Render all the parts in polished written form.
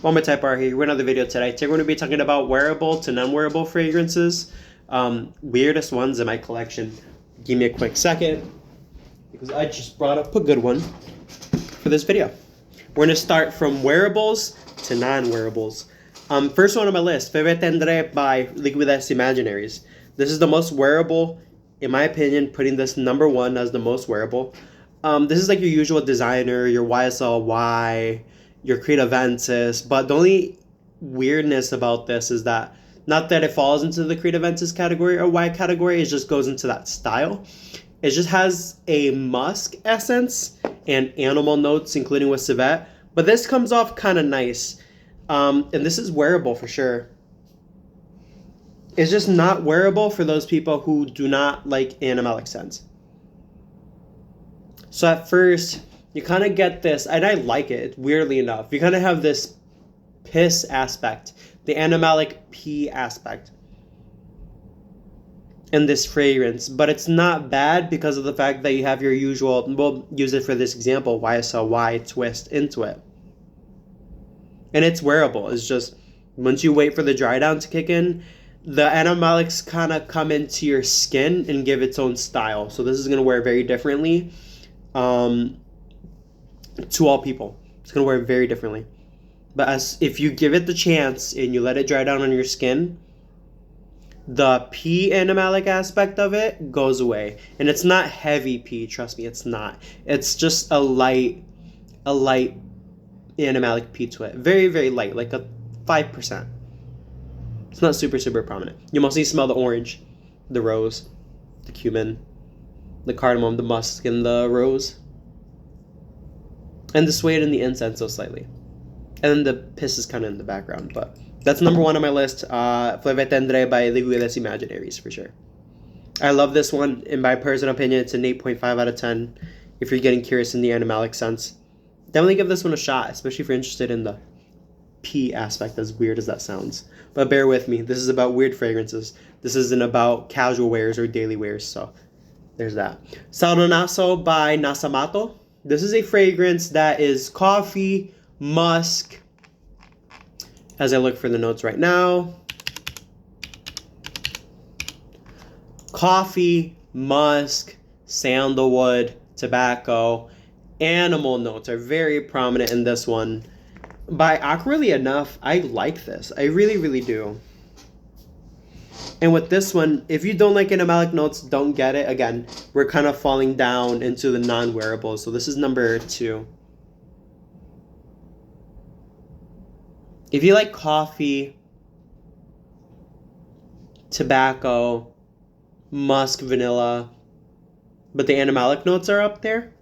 One more type R here. We're another video today. Today we're going to be talking about wearable to non-wearable fragrances. Weirdest ones in my collection. Give me a quick second because I just brought up a good one for this video. We're going to start from wearables to non-wearables. First one on my list, Febe Tendré by Liquides Imaginaries. This is the most wearable, in my opinion, putting this number one as the most wearable. This is like your usual designer, your YSL Y, your Creed Aventus, but the only weirdness about this is that, not that it falls into the Creed Aventus category or Y category, it just goes into that style. It just has a musk essence and animal notes, including with civet, but this comes off kind of nice. And this is wearable for sure. It's just not wearable for those people who do not like animalic scents. So at first, you kind of get this, and I like it, weirdly enough. You kind of have this piss aspect, the animalic pee aspect in this fragrance, but it's not bad because of the fact that you have your usual, we'll use it for this example, YSL Y twist into it. And it's wearable. It's just, once you wait for the dry down to kick in, the animalics kind of come into your skin and give its own style. So this is going to wear very differently to all people. It's going to wear very differently. But if you give it the chance and you let it dry down on your skin, the pee animalic aspect of it goes away. And it's not heavy pee, trust me, it's not. It's just a light animalic pee to it. Very, very light, like a 5%. It's not super, super prominent. You mostly smell the orange, the rose, the cumin, the cardamom, the musk, and the rose. And the suede and the incense so slightly. And then the piss is kind of in the background, but that's number one on my list. Febe Tendré by Liquides Imaginaries for sure. I love this one. In my personal opinion, it's an 8.5 out of 10. If you're getting curious in the animalic sense, definitely give this one a shot, especially if you're interested in the pee aspect, as weird as that sounds. But bear with me. This is about weird fragrances. This isn't about casual wears or daily wears, so there's that. Sardonazo by Nasamato. This is a fragrance that is coffee, musk. As I look for the notes right now, coffee, musk, sandalwood, tobacco, animal notes are very prominent in this one. By awkwardly enough, I like this. I really, really do. And with this one, if you don't like animalic notes, don't get it. Again, we're kind of falling down into the non-wearables. So this is number 2. If you like coffee, tobacco, musk, vanilla, but the animalic notes are up there,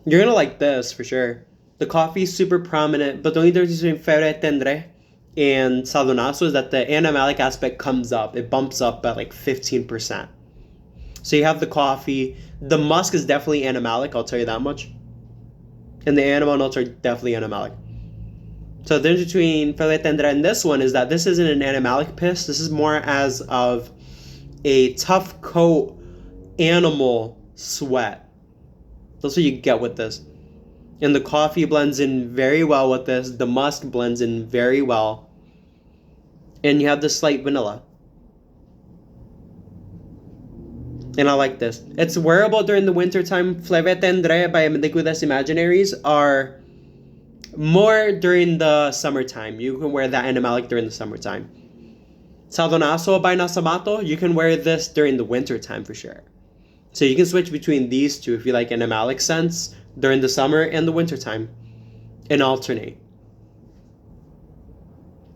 you're going to like this for sure. The coffee is super prominent, but the only difference between Febe Tendré and Sardonazo is that the animalic aspect comes up. It bumps up by like 15%. So you have the coffee. The musk is definitely animalic, I'll tell you that much. And the animal notes are definitely animalic. So the difference between Febe Tendré and this one is that this isn't an animalic piss. This is more as of a tough coat animal sweat. That's what you get with this. And the coffee blends in very well with this. The musk blends in very well. And you have the slight vanilla. And I like this. It's wearable during the winter time. Febe Tendré by Liquides Imaginaries are more during the summertime. You can wear that animalic during the summertime. Sardonazo by Nasamato, you can wear this during the winter time for sure. So you can switch between these two if you like animalic scents during the summer and the winter time and alternate.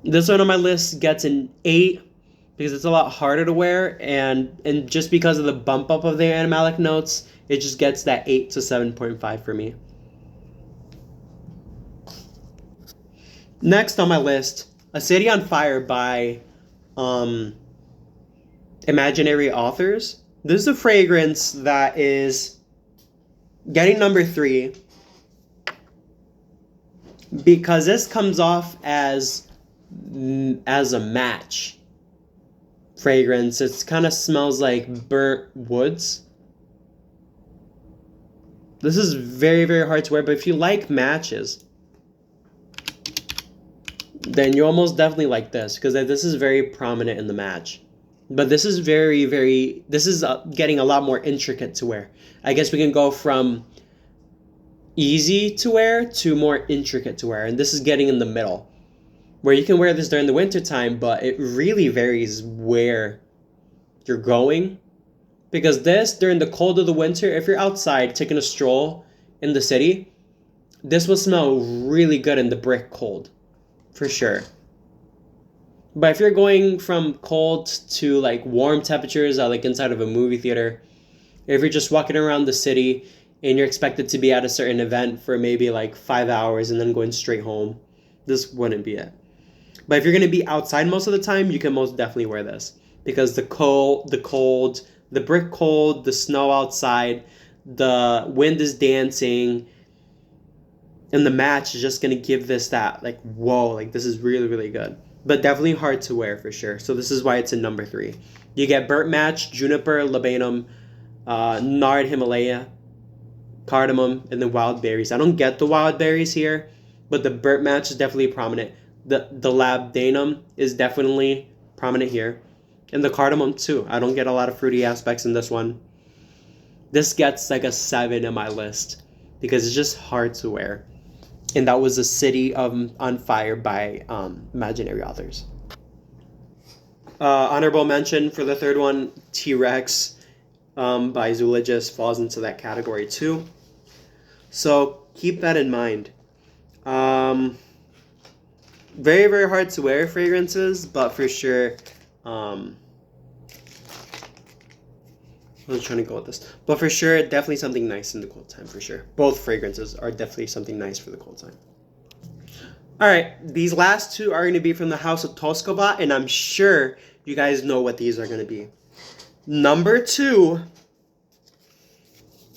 This one on my list gets an 8 because it's a lot harder to wear, and just because of the bump up of the animalic notes, it just gets that 8 to 7.5 for me. Next on my list, A City on Fire by Imaginary Authors. This is a fragrance that is getting number 3 because this comes off as a match fragrance. It kind of smells like burnt woods. This is very, very hard to wear, but if you like matches, then you almost definitely like this because this is very prominent in the match. But this is this is getting a lot more intricate to wear. I guess we can go from easy to wear to more intricate to wear, and this is getting in the middle, where you can wear this during the winter time, but it really varies where you're going. Because this, during the cold of the winter, if you're outside taking a stroll in the city, this will smell really good in the brick cold, for sure. But if you're going from cold to like warm temperatures, like inside of a movie theater, if you're just walking around the city and you're expected to be at a certain event for maybe like 5 hours and then going straight home, this wouldn't be it. But if you're going to be outside most of the time, you can most definitely wear this because the cold, the brick cold, the snow outside, the wind is dancing, and the match is just going to give this that like, whoa, like this is really, really good. But definitely hard to wear for sure. So this is why it's in number 3. You get burnt match, juniper, labanum, nard Himalaya, cardamom, and then wild berries. I don't get the wild berries here, but the burnt match is definitely prominent. The labdanum is definitely prominent here. And the cardamom too. I don't get a lot of fruity aspects in this one. This gets like a 7 in my list because it's just hard to wear. And that was A City on Fire by Imaginary Authors. Honorable mention for the third one, T-Rex by Zoologist falls into that category too. So keep that in mind. Very, very hard to wear fragrances, but for sure, I was trying to go with this. But for sure, definitely something nice in the cold time, for sure. Both fragrances are definitely something nice for the cold time. All right, these last two are going to be from the House of Toscovat, and I'm sure you guys know what these are going to be. Number 2,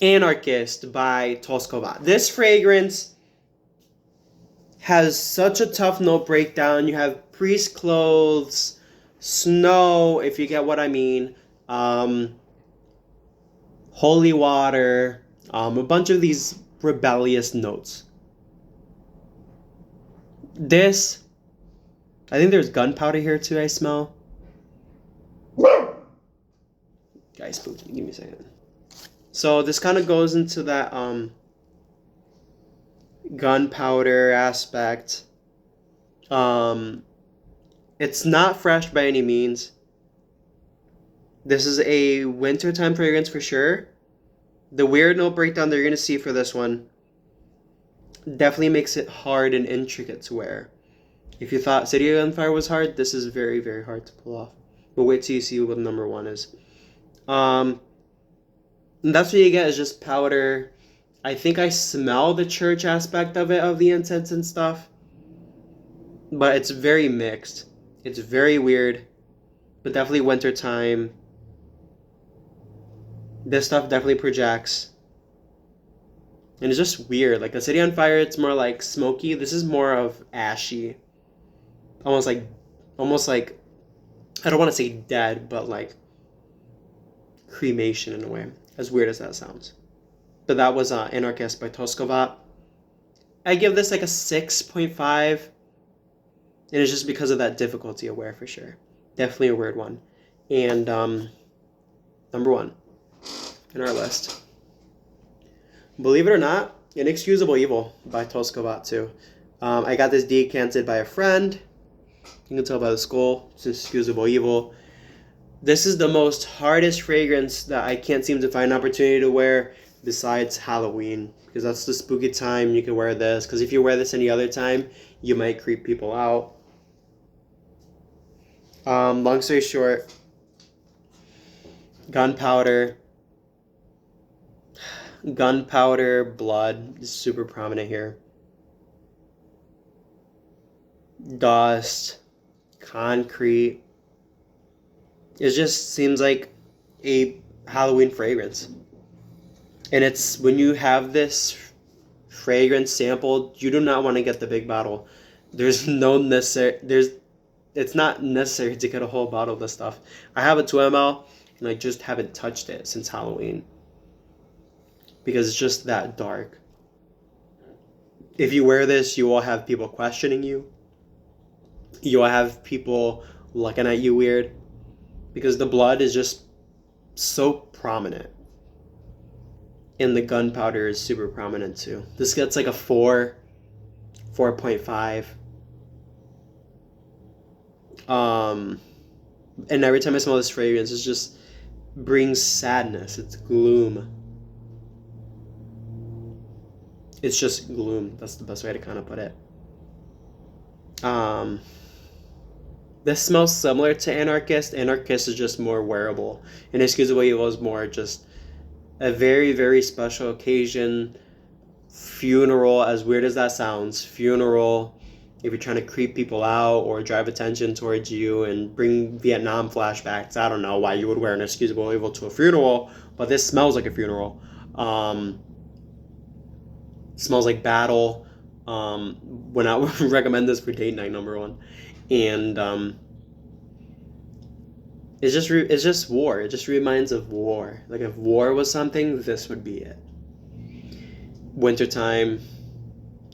Anarchist by Toscovat. This fragrance has such a tough note breakdown. You have priest clothes, snow, if you get what I mean, holy water, a bunch of these rebellious notes. This, I think there's gunpowder here too, I smell. Guys, spooky, give me a second. So this kind of goes into that gunpowder aspect. It's not fresh by any means. This is a wintertime fragrance for sure. The weird note breakdown that you're going to see for this one definitely makes it hard and intricate to wear. If you thought City on Fire was hard, this is very, very hard to pull off. But wait till you see what number 1 is. And that's what you get is just powder. I think I smell the church aspect of it, of the incense and stuff. But it's very mixed. It's very weird. But definitely wintertime. This stuff definitely projects. And it's just weird. Like the City on Fire, it's more like smoky. This is more of ashy. Almost like, I don't want to say dead, but like cremation in a way. As weird as that sounds. But that was Anarchist by Toscovat. I give this like a 6.5. And it's just because of that difficulty of wear for sure. Definitely a weird one. And number 1 in our list. Believe it or not, Inexcusable Evil by Toscovat too. I got this decanted by a friend. You can tell by the skull. It's Inexcusable Evil. This is the most hardest fragrance that I can't seem to find an opportunity to wear besides Halloween. Because that's the spooky time you can wear this. Because if you wear this any other time, you might creep people out. Long story short, gunpowder, blood is super prominent here. Dust, concrete. It just seems like a Halloween fragrance. And it's when you have this fragrance sampled, you do not want to get the big bottle. It's not necessary to get a whole bottle of this stuff. I have a 2 ml and I just haven't touched it since Halloween. Because it's just that dark. If you wear this, you will have people questioning you. You'll have people looking at you weird because the blood is just so prominent. And the gunpowder is super prominent too. This gets like a 4, 4.5. And every time I smell this fragrance, it just brings sadness. It's gloom. It's just gloom. That's the best way to kind of put it. This smells similar to Anarchist. Anarchist is just more wearable. Inexcusable Evil is more just a very, very special occasion. Funeral, as weird as that sounds. Funeral, if you're trying to creep people out or drive attention towards you and bring Vietnam flashbacks. I don't know why you would wear an Inexcusable Evil to a funeral, but this smells like a funeral. Smells like battle. Would not recommend this for date night, number one. And it's just war. It just reminds of war. Like if war was something, this would be it. Wintertime.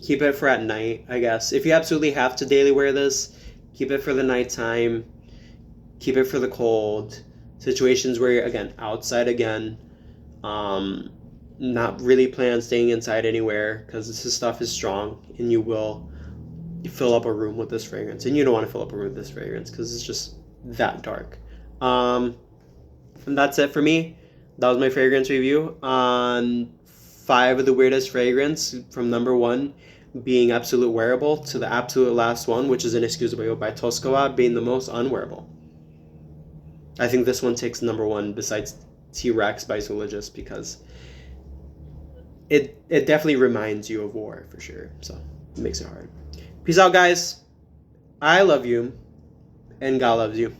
Keep it for at night, I guess. If you absolutely have to daily wear this, keep it for the nighttime. Keep it for the cold. Situations where you're, again, outside again. Not really plan on staying inside anywhere because this stuff is strong and you will fill up a room with this fragrance. And you don't want to fill up a room with this fragrance because it's just that dark. And that's it for me. That was my fragrance review on 5 of the weirdest fragrance, from number 1 being Absolute Wearable to the absolute last one, which is Inexcusable by Toscawa, being the most unwearable. I think this one takes number 1 besides T-Rex by Zoologist because it definitely reminds you of war for sure. So it makes it hard. Peace out, guys. I love you, and God loves you.